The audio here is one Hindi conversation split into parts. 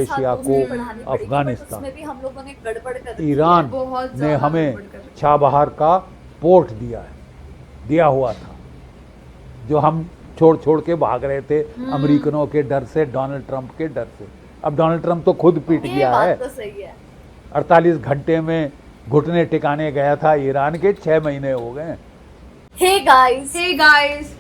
एशिया को, अफगानिस्तान, उसमें भी हम लोगों ने गड़बड़ कर दी है। ईरान बहुत ने ज़्यादा हमें गड़बड़ कर दी है। चाबहार का पोर्ट दिया हुआ था, जो हम छोड़ छोड़ के भाग रहे थे अमेरिकनों के डर से, डोनाल्ड ट्रंप के डर से। अब डोनाल्ड ट्रंप तो खुद पिट ये गया बात है। तो सही है। 48 घंटे में घुटने टिकाने गया था ईरान के, 6 महीने हो गए। हे गाइस, हे गाइस,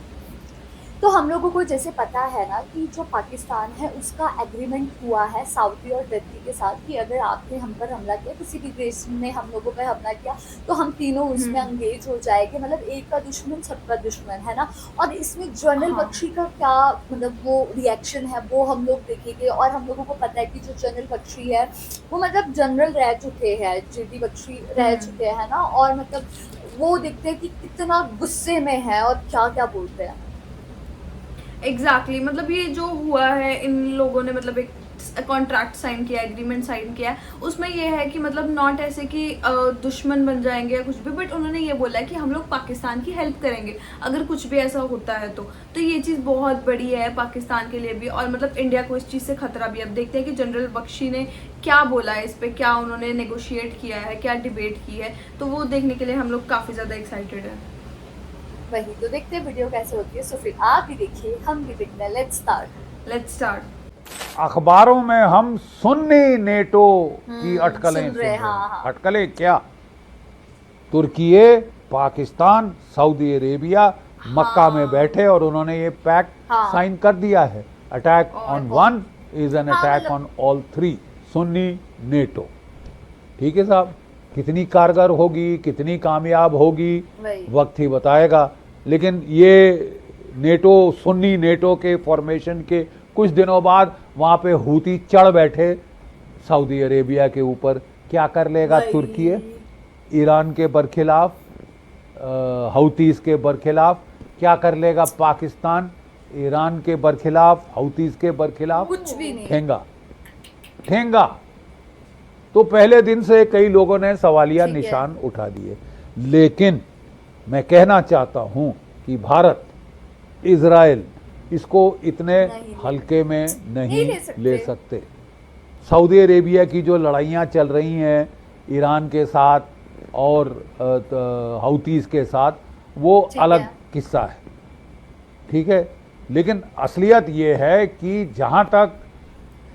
तो हम लोगों को जैसे पता है ना कि जो पाकिस्तान है उसका एग्रीमेंट हुआ है सऊदी और टर्की के साथ कि अगर आपने हम पर हमला किया, किसी भी देश ने हम लोगों पर हमला किया, तो हम तीनों उसमें एंगेज हो जाएंगे। मतलब एक का दुश्मन सबका दुश्मन है ना। और इसमें जनरल बख्शी का क्या मतलब वो रिएक्शन है वो हम लोग देखेंगे। और हम लोगों को पता है कि जो जनरल बख्शी है वो मतलब जनरल रह चुके हैं, जेडी बख्शी रह चुके हैं ना। और मतलब वो देखते हैं कि कितना गुस्से में है और क्या क्या बोलते हैं। एग्जैक्टली मतलब ये जो हुआ है, इन लोगों ने मतलब एक कॉन्ट्रैक्ट साइन किया, एग्रीमेंट साइन किया, उसमें ये है कि मतलब नॉट ऐसे कि दुश्मन बन जाएंगे या कुछ भी, बट उन्होंने ये बोला है कि हम लोग पाकिस्तान की हेल्प करेंगे अगर कुछ भी ऐसा होता है तो ये चीज़ बहुत बड़ी है पाकिस्तान के लिए भी। और मतलब इंडिया को इस चीज़ से खतरा भी। अब देखते हैं कि जनरल बख्शी ने क्या बोला है इस पर, क्या उन्होंने नेगोशिएट किया है, क्या डिबेट की है, तो वो देखने के लिए हम लोग काफ़ी ज़्यादा एक्साइटेड हैं। वही तो देखते हैं वीडियो कैसे होती है। सो फिर आप भी देखिए, हम भी देखते हैं। Let's start. अखबारों में हम सुन्नी नेटो की अटकलें सुन रहे हैं, हाँ। अटकलें क्या? तुर्की, पाकिस्तान, सऊदी अरेबिया मक्का में बैठे और उन्होंने ये पैक्ट साइन कर दिया है। Attack on one is an attack on all three. Sunni NATO, ठीक है साहब। कितनी कारगर होगी, कितनी कामयाब होगी, वक्त ही बताएगा। लेकिन ये नेटो, सुन्नी नेटो के फॉर्मेशन के कुछ दिनों बाद वहाँ पे हूती चढ़ बैठे सऊदी अरेबिया के ऊपर। क्या कर लेगा तुर्की ईरान के बरखिलाफ, हूतीस के बरखिलाफ? क्या कर लेगा पाकिस्तान ईरान के बरखिलाफ, हूतीस के बरखिलाफ? कुछ भी नहीं। ठेंगा। तो पहले दिन से कई लोगों ने सवालिया निशान उठा दिए। लेकिन मैं कहना चाहता हूं कि भारत, इजराइल इसको इतने हल्के में नहीं ले सकते। सऊदी अरेबिया की जो लड़ाइयाँ चल रही हैं ईरान के साथ और हूतीस के साथ, वो अलग किस्सा है, ठीक है। लेकिन असलियत ये है कि जहाँ तक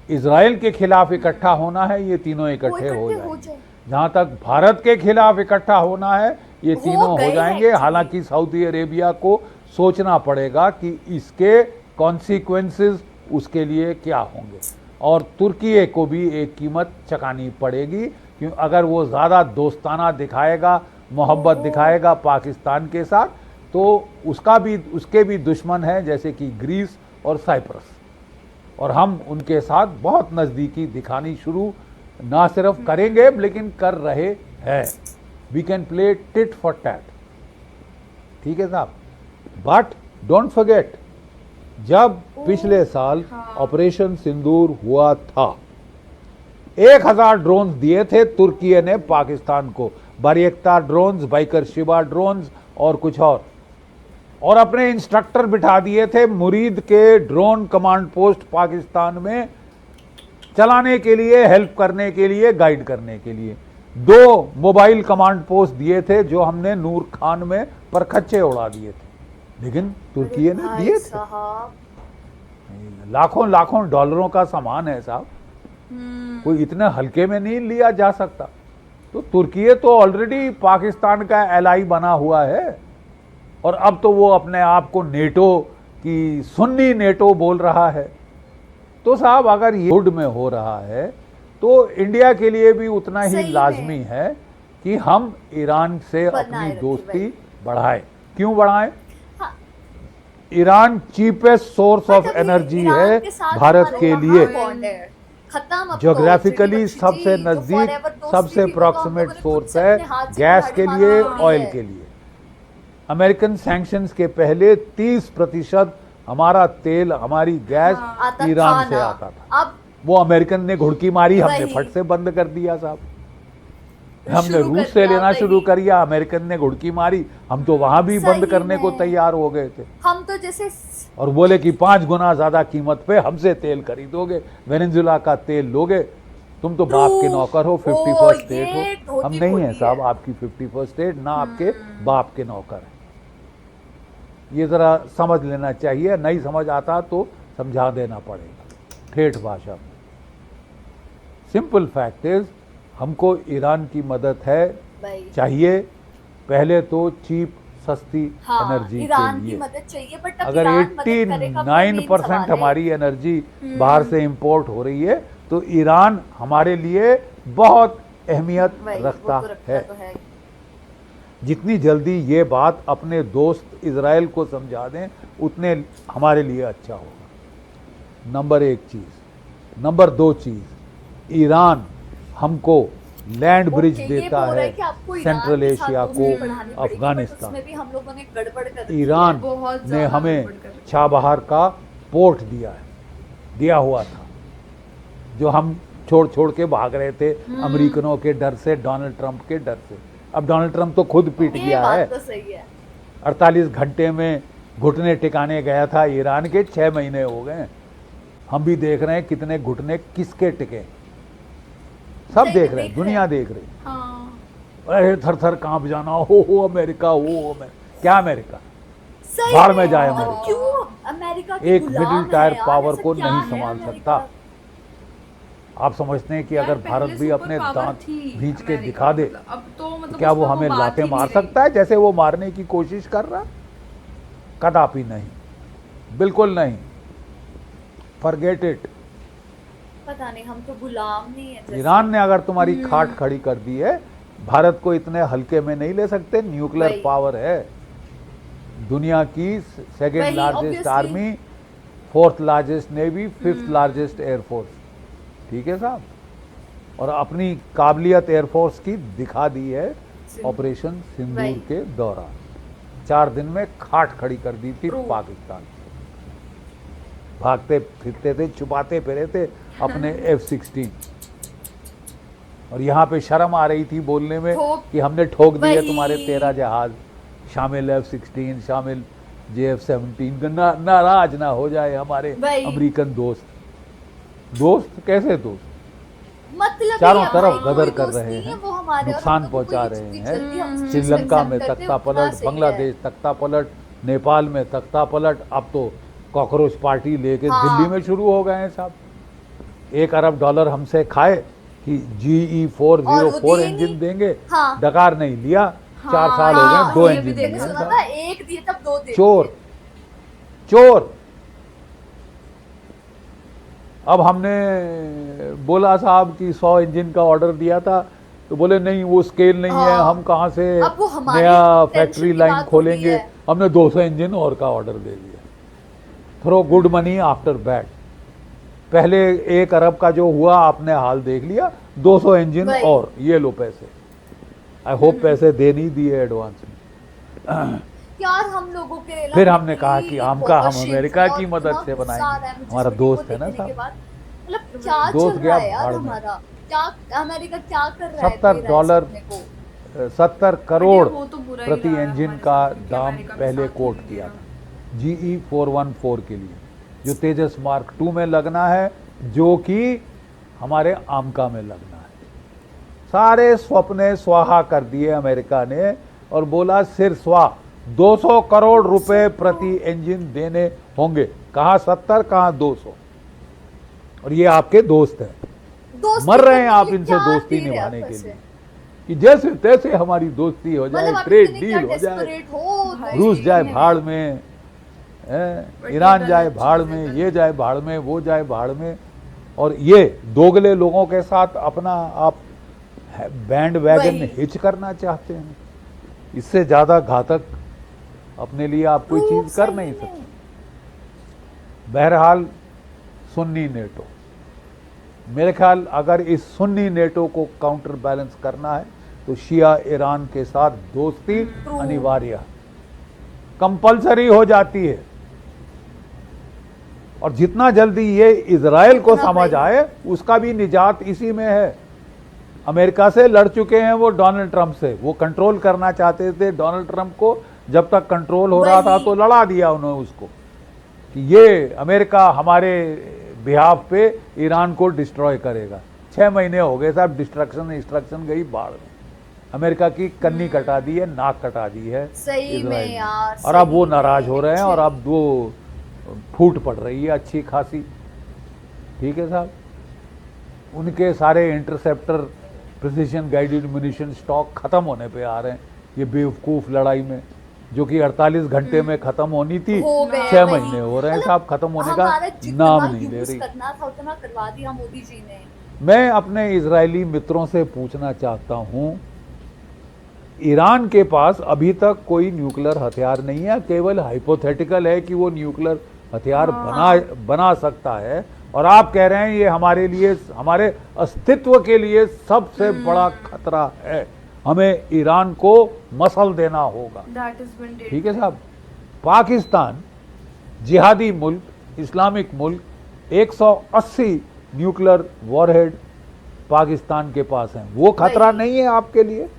इजराइल के खिलाफ इकट्ठा होना है, ये तीनों इकट्ठे हो जाएंगे। जहाँ तक भारत के खिलाफ इकट्ठा होना है, ये तीनों हो जाएंगे। हालांकि सऊदी अरेबिया को सोचना पड़ेगा कि इसके कॉन्सिक्वेंसेस उसके लिए क्या होंगे। और तुर्की को भी एक कीमत चुकानी पड़ेगी, क्योंकि अगर वो ज़्यादा दोस्ताना दिखाएगा, मोहब्बत दिखाएगा पाकिस्तान के साथ, तो उसके भी दुश्मन हैं, जैसे कि ग्रीस और साइप्रस। और हम उनके साथ बहुत नज़दीकी दिखानी शुरू ना सिर्फ करेंगे लेकिन कर रहे हैं। We can play tit for tat, ठीक है साहब। बट डोंट फॉरगेट, जब पिछले साल ऑपरेशन सिंदूर हुआ था, 1000 ड्रोन्स दिए थे तुर्की ने पाकिस्तान को, बारियक्ता ड्रोन्स, बाइकर शिबा ड्रोन्स और कुछ और अपने इंस्ट्रक्टर बिठा दिए थे मुरीद के ड्रोन कमांड पोस्ट पाकिस्तान में चलाने के लिए, हेल्प करने के लिए, गाइड करने के लिए। 2 मोबाइल कमांड पोस्ट दिए थे जो हमने नूर खान में परखच्चे उड़ा दिए थे, लेकिन तुर्की ने दिए थे। लाखों लाखों डॉलरों का सामान है साहब, कोई इतने हल्के में नहीं लिया जा सकता। तो तुर्की तो ऑलरेडी पाकिस्तान का एलाई बना हुआ है, और अब तो वो अपने आप को नेटो की सुन्नी नेटो बोल रहा है। तो साहब अगर ये हुड में हो रहा है तो इंडिया के लिए भी उतना ही लाजमी है कि हम ईरान से अपनी दोस्ती बढ़ाएं। क्यों बढ़ाएं? Iran cheapest source of energy है भारत के लिए, ज्योग्राफिकली सबसे नजदीक, सबसे अप्रॉक्सीमेट सोर्स है गैस के लिए, ऑयल के लिए। अमेरिकन सैंक्शंस के पहले 30% हमारा तेल, हमारी गैस ईरान से आता था। अब वो अमेरिकन ने घुड़की मारी, हमने फट से बंद कर दिया साहब। हमने रूस से लेना शुरू कर दिया, अमेरिकन ने घुड़की मारी, हम तो वहां भी बंद करने को तैयार हो गए थे। हम तो जैसे और बोले कि 5 गुना ज्यादा कीमत पे हमसे तेल खरीदोगे, वेनेजुएला का तेल लोगे, तुम तो बाप के नौकर हो, 51st स्टेट हो। हम नहीं है साहब आपकी 51st स्टेट, ना आपके बाप के नौकर है। ये जरा समझ लेना चाहिए, नहीं समझ आता तो समझा देना पड़ेगा ठेठ भाषा में। सिंपल फैक्ट इज हमको ईरान की मदद है भाई चाहिए, पहले तो चीप सस्ती हाँ, एनर्जी ईरान के की लिए। मदद चाहिए, बट अब अगर ईरान मदद करेगा, वो मेन 89% सवाल है। हमारी एनर्जी बाहर से इंपोर्ट हो रही है, तो ईरान हमारे लिए बहुत अहमियत वही, वो रखता तो है। तो है। जितनी जल्दी ये बात अपने दोस्त इजराइल को समझा दें, उतने हमारे लिए अच्छा होगा। नंबर 1 चीज़। नंबर 2 चीज़, ईरान हमको लैंड ब्रिज ओके, ये देता बोल रहा है कि आपको ईरान सेंट्रल के साथ एशिया दोस्ती को, बढ़ानी पड़ेगी, बट अफगानिस्तान। उसमें भी हम लोगों ने गड़बड़ कर दी है। ईरान बहुत ने ज़्यादा हमें गड़बड़ कर रखी है। चाबहार का पोर्ट दिया हुआ था, जो हम छोड़ छोड़ के भाग रहे थे अमेरिकनों के डर से, डोनाल्ड ट्रंप के डर से। अब डोनाल्ड ट्रंप तो खुद पीट ये गया बात है। तो सही है। 48 घंटे में घुटने टिकाने गया था ईरान के, 6 महीने हो गए। हम भी देख रहे हैं कितने घुटने किसके टिके, सब सही देख में रहे हैं, देख दुनिया देख रही है। हाँ, अरे थर थर कांप जाना, हो अमेरिका, हो क्या अमेरिका, सही भाड़ में जाए और अमेरिका। क्यों अमेरिका के एक गुलाम मिडिल टायर है यार, पावर ऐसा को क्या नहीं है संभाल अमेरिका? सकता। आप समझते हैं कि यार, अगर पहले भारत भी सुपर अपने पावर दांत थी भींच के अमेरिका, दिखा दे, मतलब अब तो मतलब क्या वो उसमें हमें बात लाते ही नहीं मार रही। सकता है जैसे वो मारने की कोशिश कर रहा? कदापि नहीं, बिल्कुल नहीं। Forget it. पता नहीं, हम तो गुलाम नहीं है जैसे। ईरान ने अगर तुम्हारी खाट खड़ी कर दी है, भारत को इतने हल्के में नहीं ले सकते। न्यूक्लियर वही। पावर है, दुनिया की सेकेंड वही, largest obviously। Army, 4th largest navy, 5th largest air force. ठीक है साहब, और अपनी काबिलियत एयरफोर्स की दिखा दी है ऑपरेशन सिंदूर वही। के दौरान। 4 दिन में खाट खड़ी कर दी थी True। पाकिस्तान। भागते फिरते थे, छुपाते फिरे थे अपने F-16, और यहाँ पे शर्म आ रही थी बोलने में ठोक- कि हमने ठोक दिए वही। तुम्हारे 13 जहाज, शामिल F-16, शामिल JF-17। नाराज ना हो जाए हमारे वही। अमेरिकन दोस्त कैसे दोस्त, मतलब चारों ये तरफ हमारी गदर कोई कर दोस्त रहे नहीं है, हैं, वो हमारे, और नुकसान हम लोगों को पहुंचा ये रहे जितनी हैं। जल्दी हम चीज़ श्रीलंका accept में करते हैं, तख्ता उतना पलट, सही है। बांग्लादेश तख्ता पलट, नेपाल में तख्ता पलट, अब तो कॉकरोच पार्टी लेके हाँ। दिल्ली में शुरू हो गए हैं साहब। $1 अरब हमसे खाए कि GE404 और वो दिए इंजन नहीं। देंगे, हाँ। डकार नहीं लिया। 4 हाँ, साल हो हाँ, गए, 2 ये भी इंजन देखा दिए सुना साहब। था, एक दिए तब 2 दे चोर दिए। चोर। अब हमने बोला साहब कि 100 इंजन का ऑर्डर दिया था, तो बोले नहीं वो स्केल नहीं है, हाँ। हम कहाँ से अब वो हमारी नया टेंशन फैक्ट्री की लाइन बात हो खोलेंगे। रही है। हमने 200 इंजन और का ऑर्डर दे दिया। Throw good money after bad. पहले 1 अरब का जो हुआ आपने हाल देख लिया, 200 इंजन वही। और ये लो पैसे। आई होप पैसे दे नहीं दिए एडवांस में। यार हम लोगों के लिए ना फिर हमने इतनी कहा कि हम बहुत का हम shame अमेरिका और की इतना मदद से गुस्सा आ रहा है बनाएंगे। मुझे हमारा इस वीडियो दोस्त को है ना देखने के साहब, बाद। मतलब क्या दोस्त चल गया रहा है यार भाड़ में। हमारा, क्या अमेरिका क्या कर रहा है, $70 दे रहा है अपने को। 70 करोड़ वो तो बुरा ही प्रति रहा है इंजन हमारे का साथ, क्योंकि दाम अमेरिका के पहले साथ कोट नहीं किया दिया। था GE414 के लिए, जो तेजस मार्क 2 में लगना है, जो कि हमारे आमका में लगना है। सारे स्वप्ने स्वाहा कर दिए अमेरिका ने, और बोला सिर स्वा 200 करोड़ रुपए प्रति इंजन देने होंगे। कहाँ 70, कहाँ 200। और ये आपके दोस्त हैं, दोस्ती मर रहे हैं करने आप के लिए इनसे क्या दोस्ती दे रहे निभाने आपस के से? लिए, कि जैसे तैसे हमारी दोस्ती हो जाए, मतलब आप ट्रेड इतने डील क्या हो जाए, desperate हो, भाई, रूस जाए नहीं। भाड़ में, बट ईरान ये जाए गलत भाड़ चीज़ है, में, गलत। ये जाए भाड़ में, वो जाए भाड़ में। और ये दोगले लोगों के साथ अपना आप बैंड वैगन वही। हिच करना चाहते हैं। इससे ज्यादा घातक अपने लिए आप कोई True, चीज कर सही नहीं में। सकते। बहरहाल सुन्नी नेटो, मेरे ख्याल अगर इस सुन्नी नेटो को काउंटर बैलेंस करना है तो शिया ईरान के साथ दोस्ती True। अनिवार्य है, कंपलसरी हो जाती है। और जितना जल्दी ये इजराइल को उतना समझ सही। आए, उसका भी निजात इसी में है। अमेरिका से लड़ चुके हैं वो डोनाल्ड ट्रंप से, वो कंट्रोल करना चाहते थे डोनाल्ड ट्रंप को, जब तक कंट्रोल हो रहा था वही। तो लड़ा दिया उन्होंने उसको। कि ये अमेरिका हमारे बिहाफ पे ईरान को डिस्ट्रॉय करेगा। 6 महीने हो गए साहब, डिस्ट्रक्शन गई बाढ़ में। अमेरिका की कन्नी कटा दी है, नाक कटा दी है सही में इजराइल ने। यार, और अब सही वो में, नाराज हो रहे हैं और actually। अब वो फूट पड़ रही है अच्छी खासी। ठीक है साहब, उनके सारे interceptor precision guided munition stock खत्म होने पे आ रहे हैं। ये बेवकूफ लड़ाई में जो कि 48 घंटे में खत्म होनी थी, हो गया 6 वही। महीने हो रहे हैं मतलब साहब, खत्म होने का हमारा जितना नाम नहीं ले यूज रही। करना था उतना करवा दिया मोदी जी ने। मैं अपने इजरायली मित्रों से पूछना चाहता हूं, ईरान के पास अभी तक कोई न्यूक्लियर हथियार नहीं है, केवल हाइपोथेटिकल है कि वो न्यूक्लियर हथियार बना सकता है। और आप कह रहे हैं ये हमारे लिए, हमारे अस्तित्व के लिए सबसे बड़ा खतरा है, हमें ईरान को मसल देना होगा। That has been dead. ठीक है साहब, पाकिस्तान जिहादी मुल्क, इस्लामिक मुल्क, 180 न्यूक्लियर वॉरहेड पाकिस्तान के पास हैं। वो खतरा वही। नहीं है आपके लिए?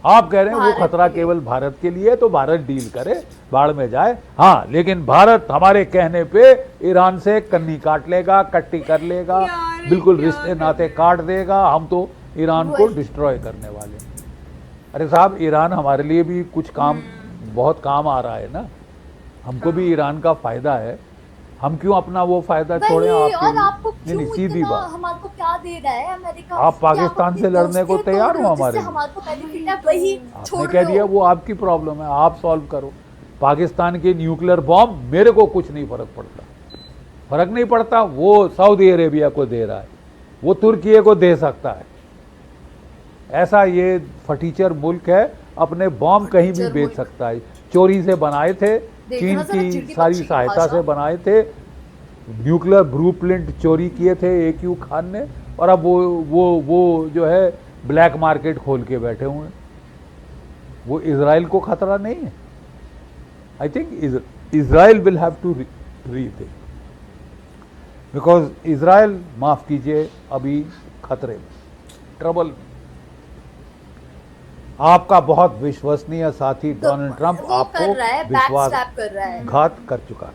आप कह रहे हैं वो भारत खतरा के लिए। केवल भारत के लिए है, तो भारत डील करे, बाढ़ में जाए। हाँ, लेकिन भारत हमारे कहने पे ईरान से कन्नी काट लेगा, कट्टी कर लेगा, यार, बिल्कुल क्या रिश्ते कर नाते रहे हैं? काट देगा। हम तो ईरान को वही। डिस्ट्रॉय करने वाले हैं। अरे साहब, ईरान हमारे लिए भी कुछ काम, बहुत काम आ रहा है ना, हमको भी ईरान का फायदा है। हम क्यों अपना वो फायदा छोड़ें वही, आपके और लिए? आपको नहीं, क्यों सीधी इतना, बात। हमारे क्या दे रहा है अमेरिका? आप कि पाकिस्तान अपनी से लड़ने को दोस्ती तैयार तोड़ हो रहे हमारे जिससे लिए? हमारे को बेनिफिट है, वही आपने छोड़ कह दो। दिया वो आपकी प्रॉब्लम है, आप सॉल्व करो। पाकिस्तान के न्यूक्लियर बॉम्ब मेरे को कुछ नहीं फर्क पड़ता, फर्क नहीं पड़ता। वो सऊदी अरेबिया को दे रहा है, वो तुर्की को दे सकता है। ऐसा ये फटीचर मुल्क है, अपने बॉम्ब कहीं भी फटीचर बेच मुल्क। सकता है। चोरी से बनाए थे, चीन देखना जरा की चिड़ी सारी बच्ची की सहायता भाषा। से बनाए थे। न्यूक्लियर ब्लूप्रिंट चोरी किए थे AQ खान ने, और अब वो जो है ब्लैक मार्केट खोल के बैठे हुए हैं। वो इजराइल को खतरा नहीं है। I think Israel will have to rethink, because Israel, माफ कीजिए, अभी खतरे में, ट्रबल में। आपका बहुत विश्वसनीय साथी तो डोनाल्ड ट्रंप वो आपको कर रहा है, विश्वास backstab कर रहा है। घात कर चुका है।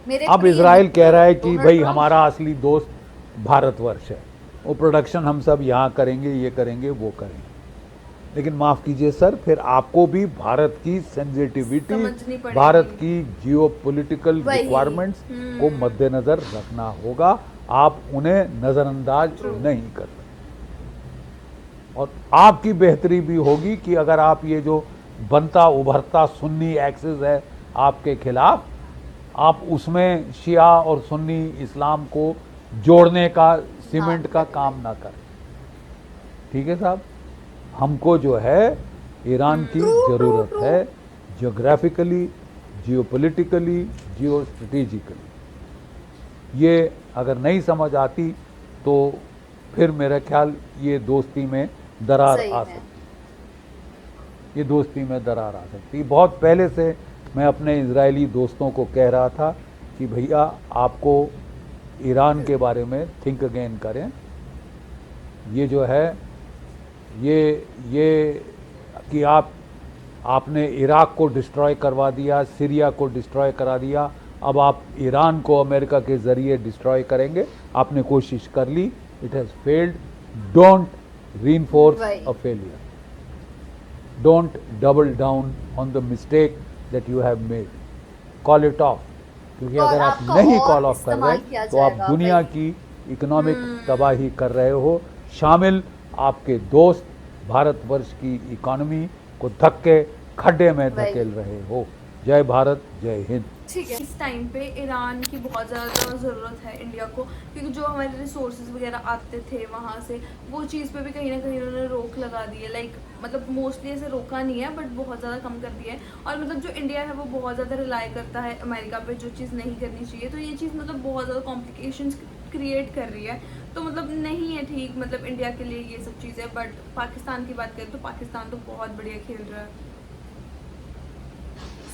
मेरे अब प्रिय इजराइल मित्र कह रहा है कि डोनाल्ड भाई ट्रंप, हमारा असली दोस्त भारतवर्ष है, वो प्रोडक्शन हम सब यहाँ करेंगे, ये करेंगे, वो करेंगे। लेकिन माफ कीजिए सर, फिर आपको भी भारत की सेंसिटिविटी, समझनी पड़ेगी। भारत की जियोपॉलिटिकल वही। रिक्वायरमेंट्स को मद्देनजर रखना होगा। आप उन्हें नजरअंदाज नहीं कर सकते। और आपकी बेहतरी भी होगी कि अगर आप ये जो बनता उभरता सुन्नी एक्सिस है आपके खिलाफ, आप उसमें शिया और सुन्नी इस्लाम को जोड़ने का, सीमेंट का काम ना करें। ठीक है साहब, हमको जो है ईरान की जरूरत है, जियोग्राफिकली, जियोपॉलिटिकली, जियो स्ट्रेटेजिकली। ये अगर नहीं समझ आती तो फिर मेरा ख्याल ये दोस्ती में दरार सही आ में। सकती, ये दोस्ती में दरार आ सकती। बहुत पहले से मैं अपने इजरायली दोस्तों को कह रहा था कि भैया आपको ईरान के बारे में थिंक अगेन करें। ये जो है ये कि आपने इराक को डिस्ट्रॉय करवा दिया, सीरिया को डिस्ट्रॉय करा दिया, अब आप ईरान को अमेरिका के ज़रिए डिस्ट्रॉय करेंगे। आपने कोशिश कर ली, it has failed. Don't reinforce वही। A failure, don't double down on the mistake that you have made, call it off. क्योंकि और अगर आप आपका नहीं और कॉल ऑफ कर इस्तेमाल रहे किया तो आप जाएगा, दुनिया वही। की इकोनॉमिक तबाही कर रहे हो, शामिल आपके दोस्त भारतवर्ष की इकोनॉमी को धक्के खड्डे में वही। धकेल रहे हो। जय भारत, जय हिंद। ठीक है। इस टाइम पे ईरान की बहुत ज़्यादा ज़रूरत है इंडिया को, क्योंकि जो हमारे रिसोर्सेज वगैरह आते थे वहाँ से, वो चीज़ पे भी कहीं ना कहीं उन्होंने रोक लगा दी है। लाइक मतलब मोस्टली ऐसे रोका नहीं है, बट बहुत ज़्यादा कम कर दिया है। और मतलब जो इंडिया है वो बहुत ज़्यादा रिलाई करता है अमेरिका पे, जो चीज़ नहीं करनी चाहिए। तो ये चीज़ मतलब बहुत ज़्यादा कॉम्प्लिकेशंस क्रिएट कर रही है। तो मतलब नहीं है ठीक, मतलब इंडिया के लिए ये सब चीज़ें। बट पाकिस्तान की बात करें तो पाकिस्तान तो बहुत बढ़िया खेल रहा है।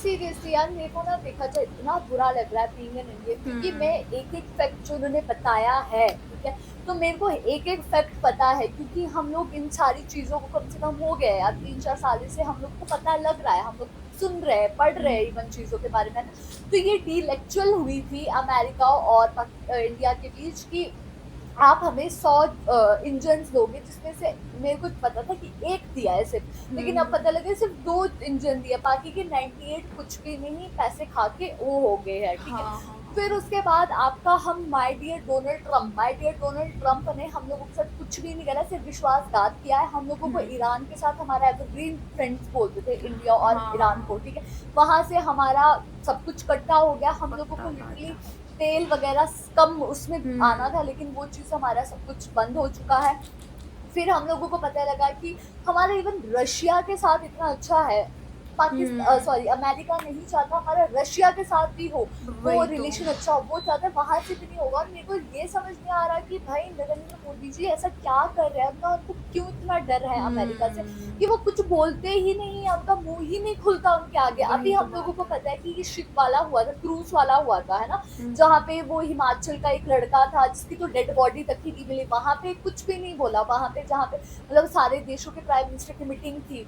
सीरियसली यार, मेरे को ना देखा जाए इतना बुरा लग रहा है बीइंग एन इंडियन, क्योंकि मैं एक एक फैक्ट जो उन्होंने बताया है, ठीक है, तो मेरे को एक एक फैक्ट पता है, क्योंकि हम लोग इन सारी चीज़ों को कम से कम हो गए यार 3-4 साल से हम लोग को पता लग रहा है, हम लोग सुन रहे हैं, पढ़ रहे हैं इवन चीज़ों के बारे में। तो ये डील एक्चुअल हुई थी अमेरिका और इंडिया के बीच कि आप हमें 100 इंजन दोगे, जिसमें से मेरे को पता था कि एक दिया है सिर्फ, लेकिन अब पता लगा सिर्फ 2 इंजन दिया, बाकी के 98 कुछ भी नहीं, पैसे खा के वो हो गए हैं, ठीक है। हाँ, फिर उसके बाद आपका हम माय डियर डोनाल्ड ट्रम्प ने हम लोगों के साथ कुछ भी नहीं करा, सिर्फ विश्वासघात किया है हम लोगों को। ईरान के साथ हमारा एवरग्रीन फ्रेंड्स बोलते थे इंडिया और हाँ, ईरान को, ठीक है। वहां से हमारा सब कुछ इकट्ठा हो गया, हम लोगों को पत्ता लिटरली तेल वगैरह कम उसमें हम्म। आना था, लेकिन वो चीज़ हमारा सब कुछ बंद हो चुका है। फिर हम लोगों को पता लगा कि हमारा इवन रशिया के साथ इतना अच्छा है, पाकिस्तान सॉरी अमेरिका नहीं चाहता हमारा रशिया के साथ भी हो, वही वो तो। रिलेशन अच्छा हो, वो चाहता है वहां से भी नहीं होगा। और मेरे को ये समझ नहीं आ रहा कि भाई नरेंद्र मोदी जी ऐसा क्या कर रहे हैं, उनका उनको क्यों इतना डर है अमेरिका से कि वो कुछ बोलते ही नहीं है, उनका मुंह ही नहीं खुलता उनके आगे। वही अभी तो हम लोगों को पता है कि ये शिप वाला हुआ था, क्रूज वाला हुआ था, है ना, हम्म। जहाँ पे वो हिमाचल का एक लड़का था जिसकी तो डेड बॉडी तक ही नहीं मिली, वहां पे कुछ भी नहीं बोला। वहां पे जहाँ पे मतलब सारे देशों के प्राइम मिनिस्टर की मीटिंग थी,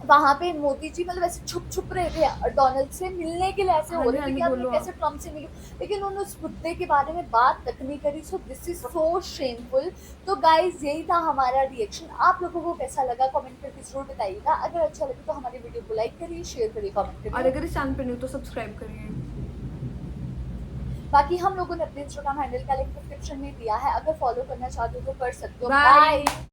वहां पे मोदी जी मतलब ऐसे छुप छुप रहे थे डोनाल्ड से मिलने के लिए, ऐसे हाँ हो जी, रहे हाँ थे जी, कि यार बोलो मैं कैसे ट्रम्प से मिलूं, लेकिन उन्होंने उस मुद्दे के बारे में बात तक नहीं करी। So this is so shameful. तो गाइज यही था हमारा रिएक्शन, आप लोगों को कैसा लगा कमेंट करके जरूर बताइएगा। अगर अच्छा लगे तो हमारी वीडियो को लाइक करिए, शेयर करिए, कमेंट और करिए। अगर इस चैनल पे न्यू तो सब्सक्राइब करिए। बाकी हम लोगों ने अपने इंस्टाग्राम हैंडल का लिंक डिस्क्रिप्शन में दिया है, अगर फॉलो करना चाहते हो तो कर सकते हो। Bye. बाय।